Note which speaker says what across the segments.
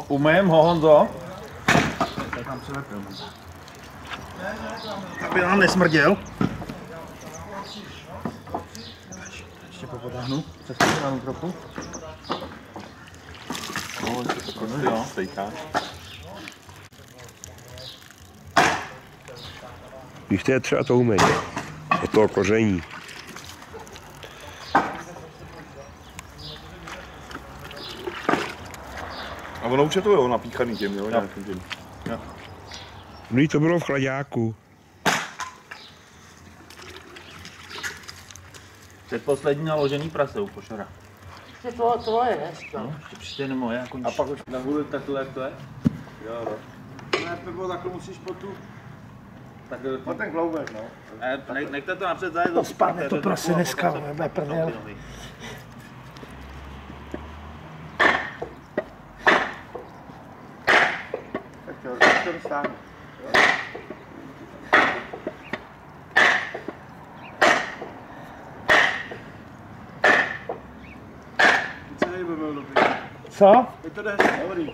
Speaker 1: Umyjem ho, Honzo?
Speaker 2: Tam přilepil. Aby nám nesmrděl. Ještě popotáhnu. Přes popotáhnu trochu.
Speaker 1: No, jo, stejká.
Speaker 3: Když to je třeba to umej. Od toho koření.
Speaker 1: A ono už je to jo, napíchaný těm, jo, nějakým tím.
Speaker 3: No to bylo v chladáku.
Speaker 1: Předposlední naložený prase u košora.
Speaker 4: To je hezké.
Speaker 1: No, ještě přijde nemoje, jako
Speaker 2: A pak už nabudu takhle, jak to je?
Speaker 1: Jo, no.
Speaker 2: Ne, nebo takhle musíš po tu...
Speaker 1: Takhle
Speaker 2: Po ten kloubek, no.
Speaker 1: Nechte to napřed zajet.
Speaker 4: To spadne to prase dneska, bude prdel.
Speaker 2: Tak jo, tak to dostáhnu. Co nejde byl dobrý?
Speaker 4: Co?
Speaker 2: Je to jde, dobrý.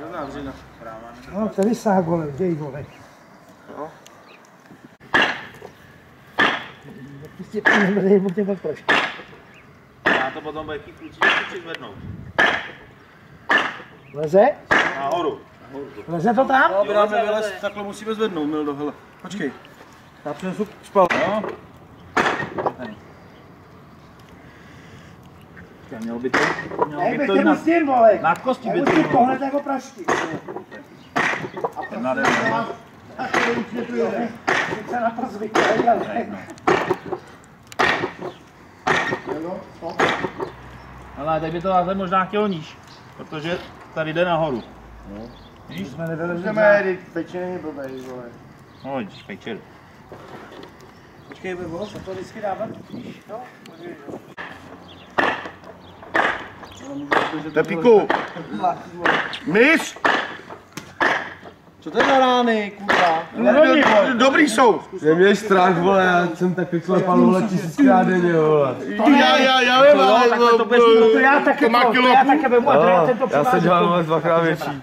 Speaker 2: Dobrá vřina.
Speaker 4: No, tady sáh vole, děj vole.
Speaker 2: No.
Speaker 4: Prostě nebude buď nebo trošku.
Speaker 1: Já to potom bude kluci zvednout.
Speaker 4: Leze?
Speaker 1: Nahoru.
Speaker 4: Leze to tam?
Speaker 2: No, aby nám nevylez, takhle musíme zvednout, Mildo, hele. Počkej. Já přinesu špal.
Speaker 1: No. Mělo by to
Speaker 4: Nechte mu stěn, vole.
Speaker 1: nad kosti by to
Speaker 4: Musím pohled jako prašky.
Speaker 1: na
Speaker 4: Tak to už je tu jde. Teď se na to zvyklý, ale...
Speaker 1: Ale teď by to zase možná chtělo níž, protože tady jde nahoru.
Speaker 4: Když jsme nevylezli
Speaker 2: Můžeme, pečený není blbej, vole.
Speaker 1: No, vidíš, pejčer.
Speaker 2: Počkej, Bebo, co to vždycky dávat? No, Pepíku, mys! Co to je za rány, kurva? Dobrý jsou.
Speaker 5: Neměj strach, vole, já jsem tak vyklepal, vole, 1000krát denně, vole.
Speaker 2: Já vím, ale
Speaker 4: to já taky vemu a drátem to
Speaker 5: Já jsem
Speaker 4: přivážu.
Speaker 5: dělal, vole, dvakrát větší.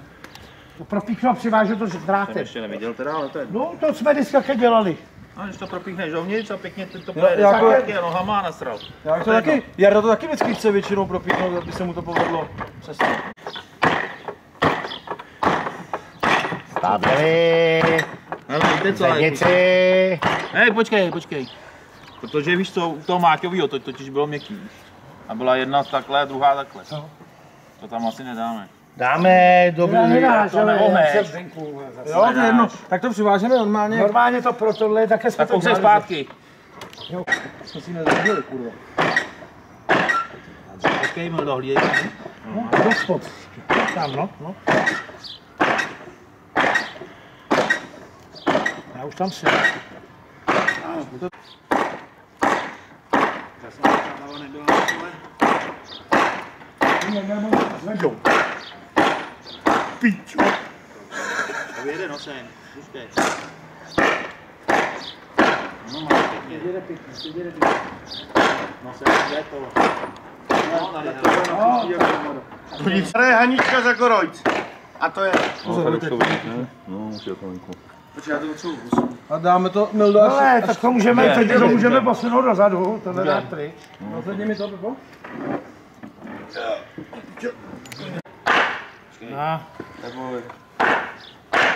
Speaker 4: To propíchnu a přivážu to s
Speaker 1: Jsem
Speaker 4: drátem.
Speaker 1: ještě neviděl teda, ale to je...
Speaker 4: No, to jsme dneska dělali.
Speaker 1: A když to propíchneš dovnitř a pěkně ty to
Speaker 5: Jo,
Speaker 1: pojede
Speaker 5: jako-
Speaker 1: taky nohama a nasral.
Speaker 2: Já to taky, Jarda to taky vždycky chce většinou propítnout, aby se mu to povedlo. Přesně.
Speaker 4: Stavili,
Speaker 1: Ale víte co,
Speaker 4: zednici.
Speaker 1: hej, počkej. Protože víš co, u toho Máťovýho to totiž bylo měkký, víš. A byla jedna takhle, druhá takhle. To tam asi nedáme.
Speaker 4: Dáme, dobrý,
Speaker 1: to neomeš.
Speaker 2: Jo, to je jedno. Tak to přivážeme normálně.
Speaker 4: Normálně to pro tohle také jsme
Speaker 1: Tak kousej zpátky.
Speaker 2: Jsme si nezvěděli, kurva.
Speaker 1: Počkej, Mildo, hlídej.
Speaker 4: No, do spod. Tam, no. Já už tam jsem. Zvedou.
Speaker 2: Pičo.
Speaker 1: To vyjede nosem, puštěj. No, máš pěkně. Nosem, jde to. No, tady, hele.
Speaker 2: To je Hanička za Korojc. A to je.
Speaker 1: No, musí to venku.
Speaker 2: Počkej, já to potřebuji. A dáme to, Mildo,
Speaker 4: Ale tak to můžeme posunout dozadu, tohle dá pryč.
Speaker 2: No, zvedni mi to, Bebo.
Speaker 4: No.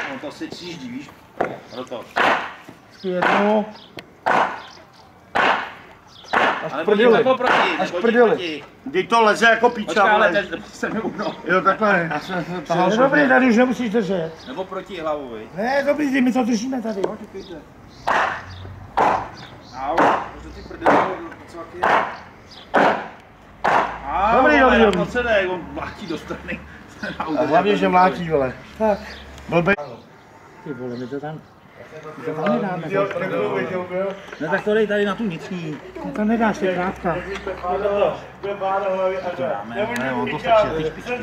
Speaker 1: No to si cíždí, víš? Proto.
Speaker 4: Jednu.
Speaker 1: Ale pojďme jako proti,
Speaker 2: Až
Speaker 1: nebo
Speaker 2: prdeli.
Speaker 1: proti.
Speaker 2: Kdy to leze jako
Speaker 1: Počkej,
Speaker 2: píča,
Speaker 1: ale
Speaker 2: vole.
Speaker 1: teď se mi upnou.
Speaker 2: Jo, takhle, já jsem tahal
Speaker 4: Je dobrý, tady už nemusíš držet.
Speaker 1: Nebo proti hlavu, viď?
Speaker 4: Ne, dobrý, my to držíme tady.
Speaker 1: Au, můžu ty prdele,
Speaker 4: Dobrý.
Speaker 1: Moc se ne, on mlátí do strany.
Speaker 2: A hlavně, že mlátí, vole.
Speaker 4: Tak.
Speaker 2: Blbej.
Speaker 4: Ty vole, mi to tam.
Speaker 2: Ne, tak to dej tady na tu vnitřní.
Speaker 4: To nedáš, to je krátka.
Speaker 1: Ne, on to stačí, ty špičky.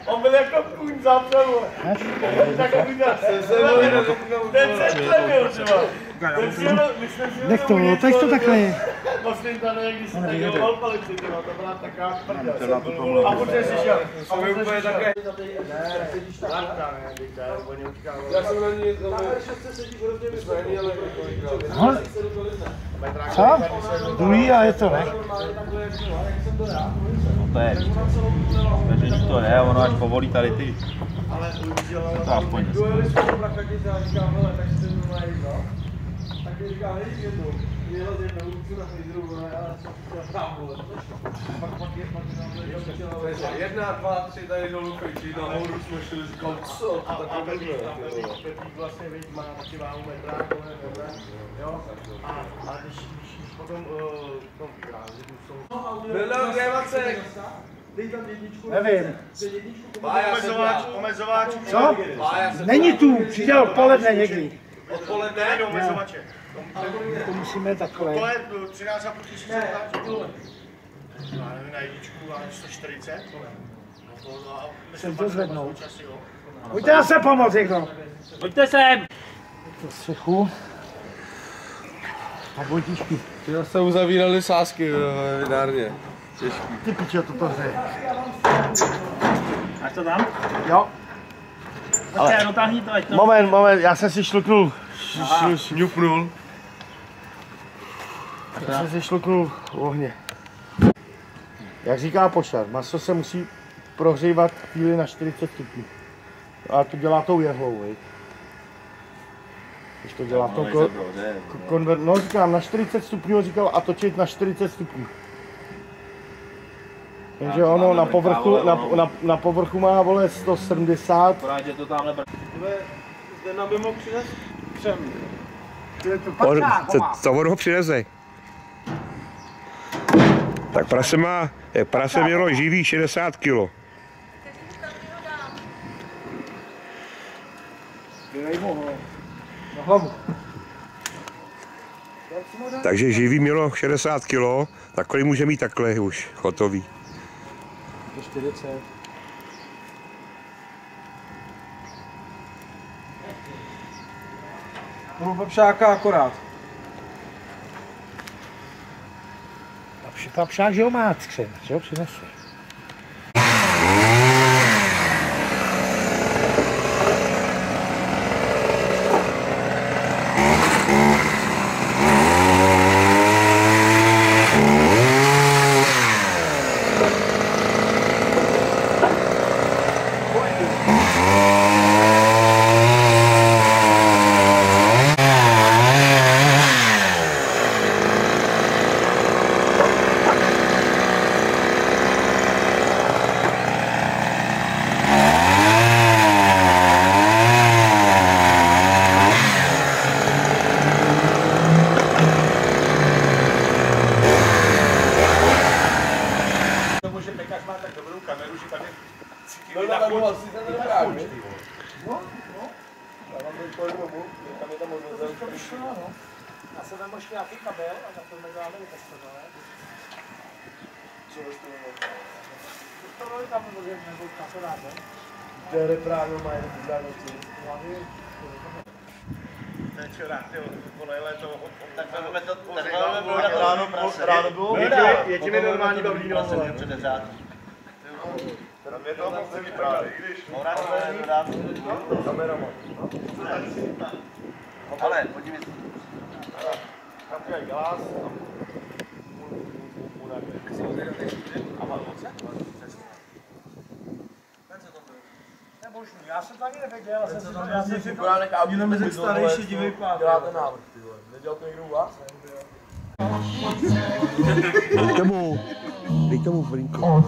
Speaker 5: On byl jako kůň zapřel.
Speaker 4: Nech to, tak to takhle je.
Speaker 5: Vlastně tady, když se tady dělal palici, to byla taková prdel. A protože jsi šel. A my úplně také. Já jsem na ní
Speaker 4: Co? Druhý a je to, ne?
Speaker 1: No to je, takže to je, ono až povolí tady ty. To aspoň dneska.
Speaker 5: Jedna, dva, tři tady dolů pejčí, nahoru jsme šli, říkal, co to takové bylo.
Speaker 2: Pepík vlastně má taky váhu metra, jo? A když potom
Speaker 5: Byl kde Vacek?
Speaker 2: dej tam jedničku.
Speaker 4: Nevím.
Speaker 5: Omezováč.
Speaker 4: Co? Není tu, přijde odpoledne někdy.
Speaker 5: Odpoledne do omezovače.
Speaker 4: To musíme takhle.
Speaker 5: To je 13,5 tisíce. Já nevím, na jedničku, ale 140.
Speaker 4: Jsem to zvednout. Pojďte na se pomoct někdo.
Speaker 1: Pojďte sem!
Speaker 4: To střechu. Tak vojtíčky.
Speaker 5: Se uzavíraly sázky v vinárně.
Speaker 4: Ty piče, to hřeje.
Speaker 1: Máš to tam?
Speaker 4: Jo.
Speaker 1: Ale dotáhni to, ať to...
Speaker 4: Moment, já jsem si šluknul.
Speaker 5: Šňupnul.
Speaker 4: Já jsem si šluknul ohně. Jak říká pošar, maso se musí prohřívat chvíli na 40 stupňů. A to dělá tou jehlou, viď? Když to dělá v tom no říkám, na 40 stupňů říkal a točit na 40 stupňů. Takže ono na povrchu má, vole, 170.
Speaker 1: Právě to tamhle...
Speaker 2: Zde nám by mohl přinést křem.
Speaker 3: Co on ho přinese? Tak prase mělo živý 60 kg.
Speaker 4: Dej mu ho na hlavu.
Speaker 3: Takže živý mělo 60 kg, takový může mít takhle už hotový.
Speaker 4: To 40.
Speaker 2: Budu papšáka akorát.
Speaker 4: Papšák, že ho má skřen, že ho přinese. Já jsem tam možná nějaký kabel a na to nedáme vytestovat. Co to je tam, nebo na to dáme?
Speaker 5: Kde právě má jen vydávací.
Speaker 2: Ráno bylo? Jedeme normální bavlíno.
Speaker 5: Tam je to moc nevyprávěj, i když... Kameraman.
Speaker 1: Ale, podívej se.
Speaker 5: Tam je glas.
Speaker 4: Já jsem taky nevěděl, já jsem si
Speaker 2: Jenom mezi starejší divej pár.
Speaker 5: Děláte návrh, ty vole. Nedělal to někdo u vás?
Speaker 3: Dej tomu malinko.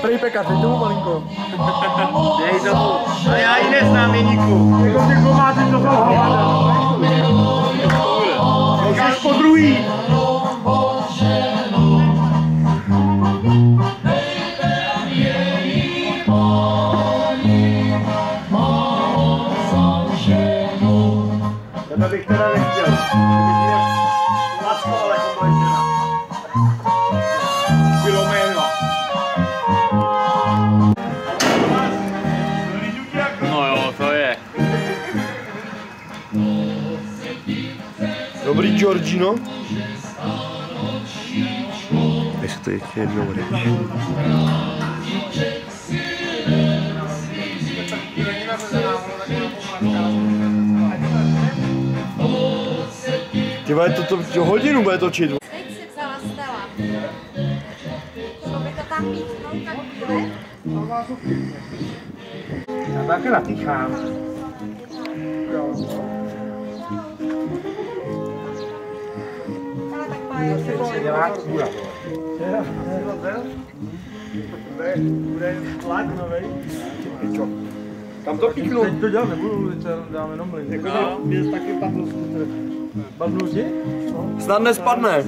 Speaker 4: Prý pekat, dej tomu malinko.
Speaker 1: Dej tomu. A já ji neznám, Jeníku.
Speaker 4: Jako ty komáty to toho hovada. Už po druhý.
Speaker 2: teda nechtěl. Lacko, ale jako moje žena. Filomeno.
Speaker 1: No jo, to je.
Speaker 4: Dobrý Georgino.
Speaker 3: Jestli to ještě jednou jde.
Speaker 4: Ty vole, to hodinu bude točit.
Speaker 6: Teď si vzala Stella. Šlo by to tam píchnout tak chvíli?
Speaker 2: Já taky natýchám.
Speaker 6: Ale tak pájet se bojí.
Speaker 2: Bude tlak novej.
Speaker 4: Tam to píchnu.
Speaker 2: Teď to dělat nebudu, teď dám jenom mlyn. Jako mě taky padl skuter. Padl ti?
Speaker 4: Snad nespadne.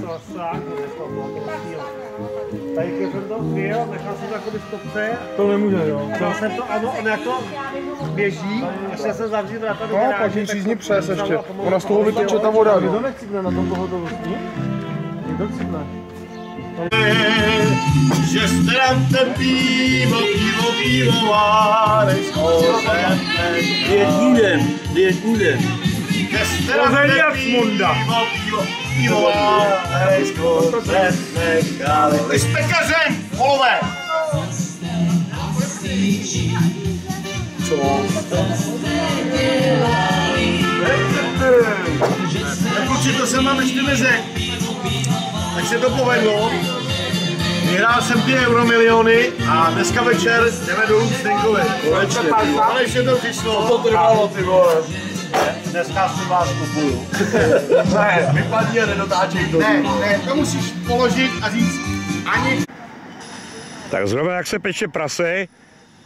Speaker 2: Tady když jsem to vyjel, nechal jsem to jako by stopce. To nemůže, jo. Dal jsem to, ano, on jak to běží, až se zavřít vrata do garáže.
Speaker 4: No, pak jim přízní přes ještě. Ona z toho vyteče ta voda.
Speaker 2: Mě to necípne na tom pohotovosti. Mě to cípne.
Speaker 5: Že strantem pívovárek zkořenek.
Speaker 1: Jední den.
Speaker 5: Že strantem pívovárek zkořenek. Vy s pekařem, volové! Kluci, to jsem vám ještě neřekl. Tak se to povedlo. Vyhrál jsem ty euromiliony a dneska večer jdeme dolů k Zdenkovi. Ale ještě to přišlo.
Speaker 4: To trvalo, ty vole.
Speaker 5: Dneska si vás kupuju.
Speaker 4: Ne, vypadni a nedotáčej to.
Speaker 5: Ne, to musíš položit a říct ani.
Speaker 3: Tak zrovna jak se peče prase,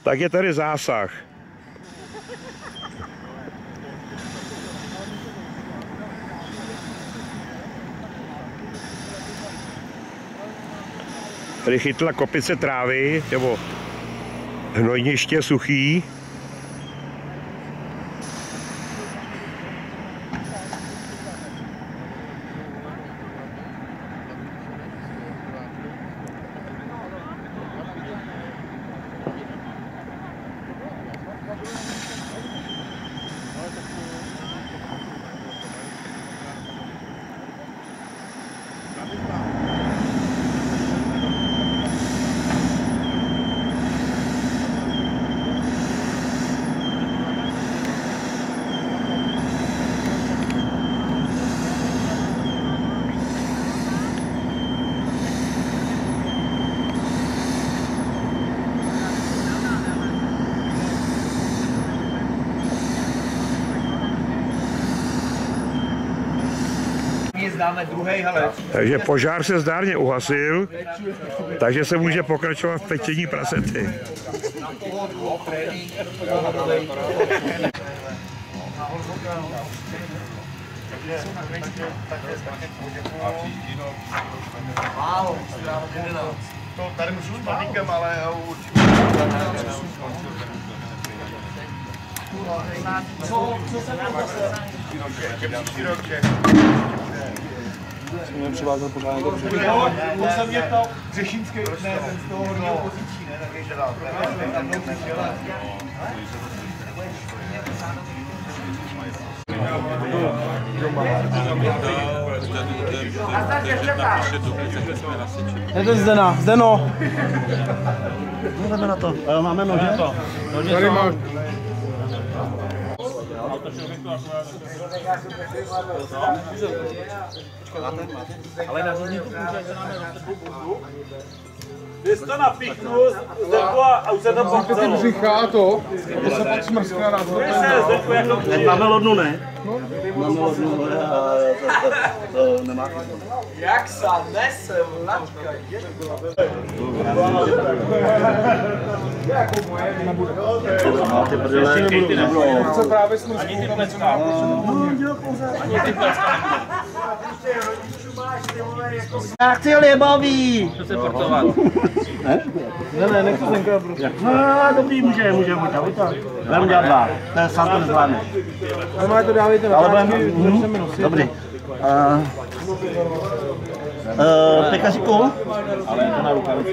Speaker 3: tak je tady zásah. Tady chytla kopice trávy, nebo hnojniště suchý.
Speaker 1: Dáme druhý, hele.
Speaker 3: Takže požár se zdárně uhasil, takže se může pokračovat v pečení prasety.
Speaker 5: To tady můžu s paníkem, ale určitě. Co se nám zase? Příští rok,
Speaker 4: Jsem přivázel pořádně dobře.
Speaker 5: Byl jsem mě to řešínský, ne, ten z toho hodně opoziční, ne, taky želá.
Speaker 2: Je to Zdena, Zdeno. Jdeme na to. Máme nože? Tady máš.
Speaker 1: Ale na to tu můžete nám
Speaker 2: Ty jsi to napíchnul, Zdenko, a už se tam pomcelo.
Speaker 4: Břicha to se pak smrskne na to.
Speaker 2: Máme lodnu, ne?
Speaker 7: Máme lodnu, ale to nemá.
Speaker 2: Jak se nese vlačka,
Speaker 7: Ty prdele, ty nebudou.
Speaker 4: Co právě smrskne?
Speaker 1: Ani ty plecká. Ani ty plecká.
Speaker 7: Já chci libový.
Speaker 1: To se portovat.
Speaker 2: Ne, nech to Zdenka prostě.
Speaker 7: No, dobrý, může, budeme dělat dva. To je sám to nezvládne.
Speaker 2: Ale to dávejte na táčky, budeme nosit.
Speaker 7: Dobrý. Pekaříku?
Speaker 1: Ale je to na rukavice.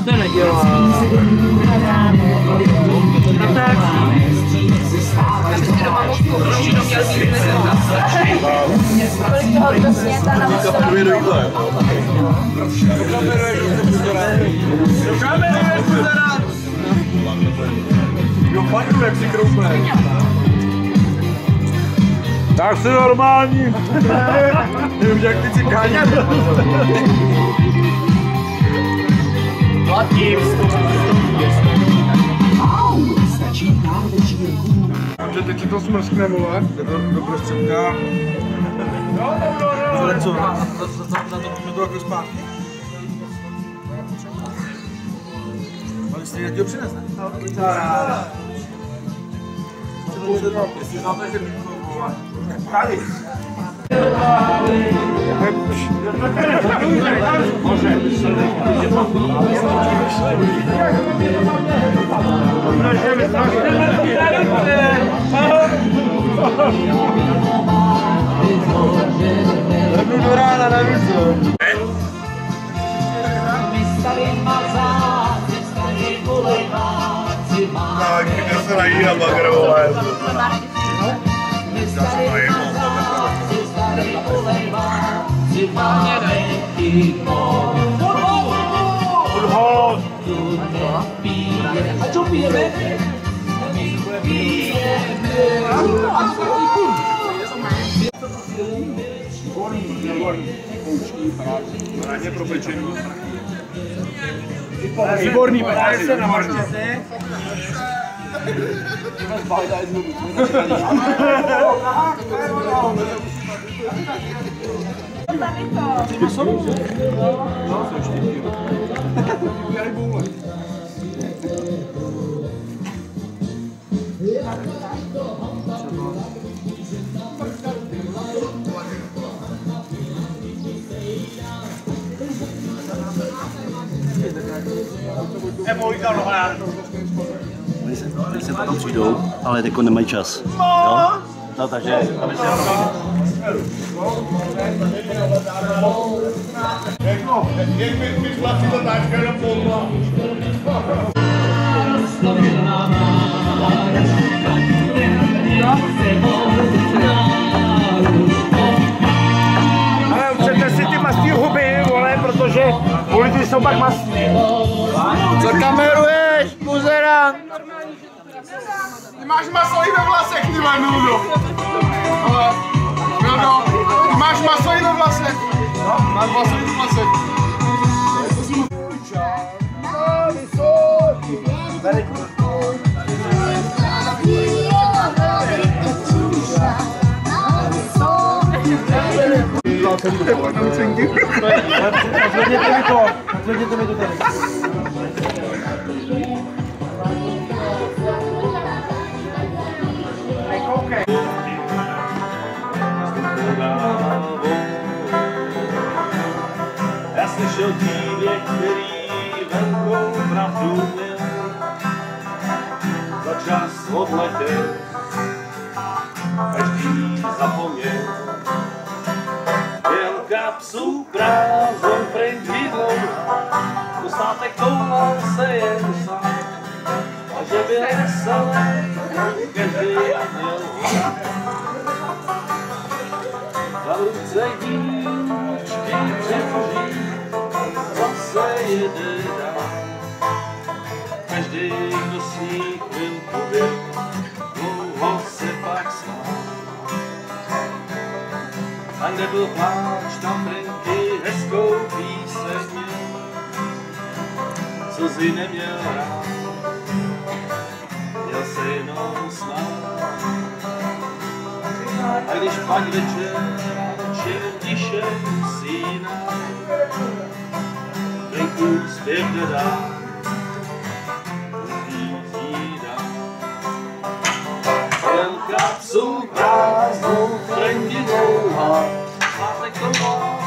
Speaker 2: To nedělá. No tak.
Speaker 6: Abyste doma mohl pokročit do mělkých kolik toho kdo sněta na moc.
Speaker 5: Do kamery je puzera! Jo, panu, jak si kroupe.
Speaker 3: Tak jsi normální.
Speaker 5: Nevím, jak ty cikáni.
Speaker 2: Platím.
Speaker 5: Že teď ti to smrskne, vole. Do prostředka. Ale co? Za to máme to jako zpátky. Ale stejně ti ho přines, ne? Jestli znáte, že tady.
Speaker 2: Do rána na vícu.
Speaker 5: Tak, já se nají na bagr, vole.
Speaker 8: A co pijeme?
Speaker 5: Ráně pro pečení.
Speaker 2: Výborný petáři se namarčete.
Speaker 7: Oni se potom přijdou, ale teď nemají čas. Jo? No, takže, aby se
Speaker 5: Jak mi vlastně to táčka jenom polma.
Speaker 4: Ale upřete si ty mastí huby, vole, protože ulici jsou pak mastí.
Speaker 5: Co kameruješ, buzera? Ty máš maso i ve vlasech, ty vole, Mildo. Ale, Mildo, ty máš maso i ve vlasech. No, máš maso i ve vlasech.
Speaker 2: Zvedněte mi to tady.
Speaker 1: Já slyšel příběh, který velkou pravdu měl. Za čas odletěl, každý zapomněl. Měl kapsu prázdnou prendidlou, postátek koulal se jen sám. A že byl veselý, každý měl hlad. Na ruce díčky přemoží, zase jede dál. Každý, kdo s ní chvilku byl, dlouho se pak smál. A kde byl pláč, tam Brinky hezkou píseň měl, slzy neměl rád, měl se jenom smát. A když pak večer tiše usíná, Brinku zpěv dodá, kapsu prázdnou, trendy dlouhá, máte kola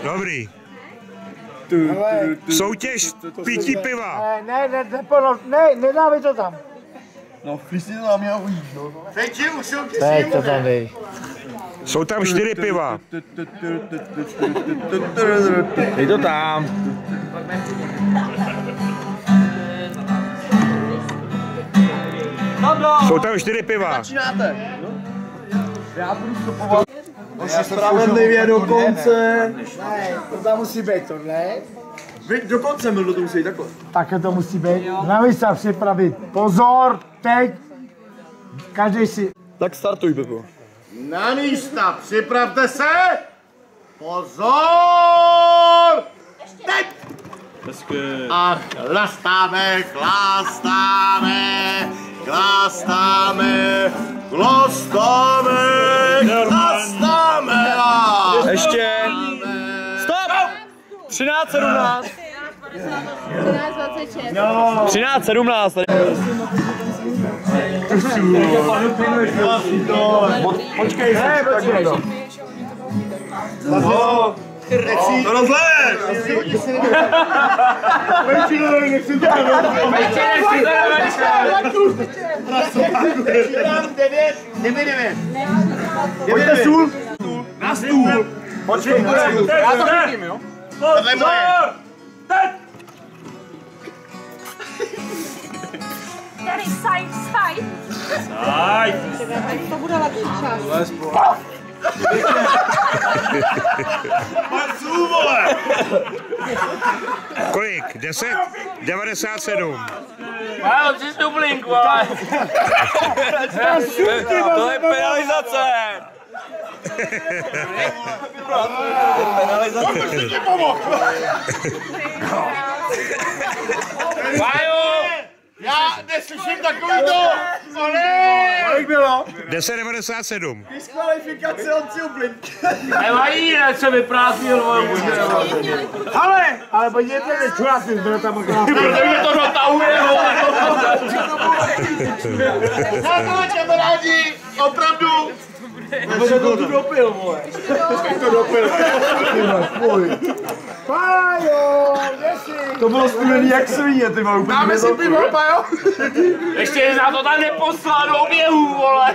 Speaker 3: Dobrý. Soutěž pití piva.
Speaker 4: Ne, nedávej to tam.
Speaker 5: No, flísni to tam já ujíš, no.
Speaker 4: Peči, už jsou ty to tam dej.
Speaker 3: Jsou tam 4 piva.
Speaker 1: Dej to tam.
Speaker 3: Jsou tam 4 piva.
Speaker 5: Začínáte. Já budu stopovat. Spravedlivě do konce.
Speaker 4: Ne, to tam musí být tohle.
Speaker 5: Vy do konce byl, to musí jít takhle.
Speaker 4: Také to musí být. Na místa připravit. Pozor, teď. Každý si...
Speaker 5: Tak startuj, Pepo.
Speaker 4: Na místa, připravte se. Pozor. Teď. A chlastáme, chlastáme, chlastáme, chlastáme, chlastáme.
Speaker 5: Ještě. Stop! 13:17.
Speaker 6: 13:26.
Speaker 5: 13:17.
Speaker 4: Počkej, počkej.
Speaker 5: To rozlej!
Speaker 4: Pojďte stůl.
Speaker 5: Na stůl!
Speaker 4: Počkej,
Speaker 5: Já to chytím, jo?
Speaker 4: tohle je moje.
Speaker 6: Tady side. To bude lepší čas.
Speaker 5: Marců, vole!
Speaker 3: Kolik? 10? 97.
Speaker 1: Málo, při stuplinku, ale...
Speaker 5: To je penalizace!
Speaker 4: Já neslyším takovýto. Kolik bylo?
Speaker 3: 10,97.
Speaker 5: Diskvalifikace od Ciublin.
Speaker 1: Nevadí, ať se vyprázdnil,
Speaker 4: Ale podívejte, nečuráci, bylo tam akorát.
Speaker 1: protože to dotahuje, vole.
Speaker 4: Přátelé, kamarádi, opravdu.
Speaker 5: Protože to tu dopil, vole.
Speaker 4: To dopil. Pájo, nesi.
Speaker 5: To bylo studený jak svíje, ty vole.
Speaker 4: Dáme si pivo, Pájo.
Speaker 1: Ještě za to tam neposlal do oběhu, vole.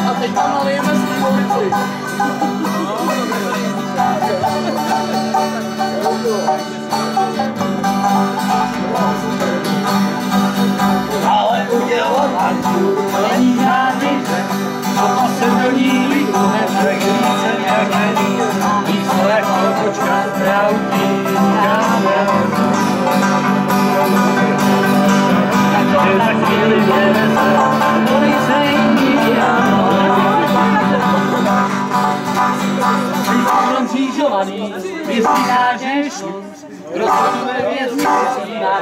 Speaker 5: A teď tam nalijeme slivovici.
Speaker 8: Ale udělat hanku, to není žádný řek, a se do ní líku neřek, více nějaký, více jako počkat, pravdí, dáme. Že za chvíli jede se, policejní Příště křížovaný, vyzývá, že je šluz, rozhoduje věznici, přijá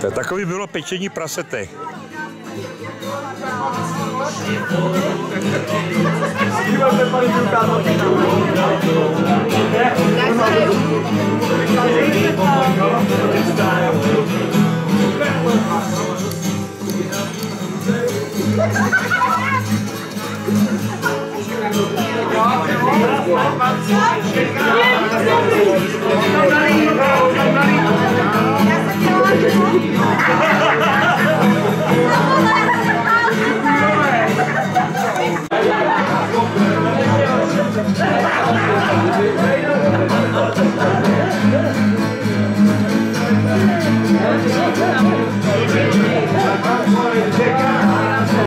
Speaker 3: To takový bylo pečení prasete.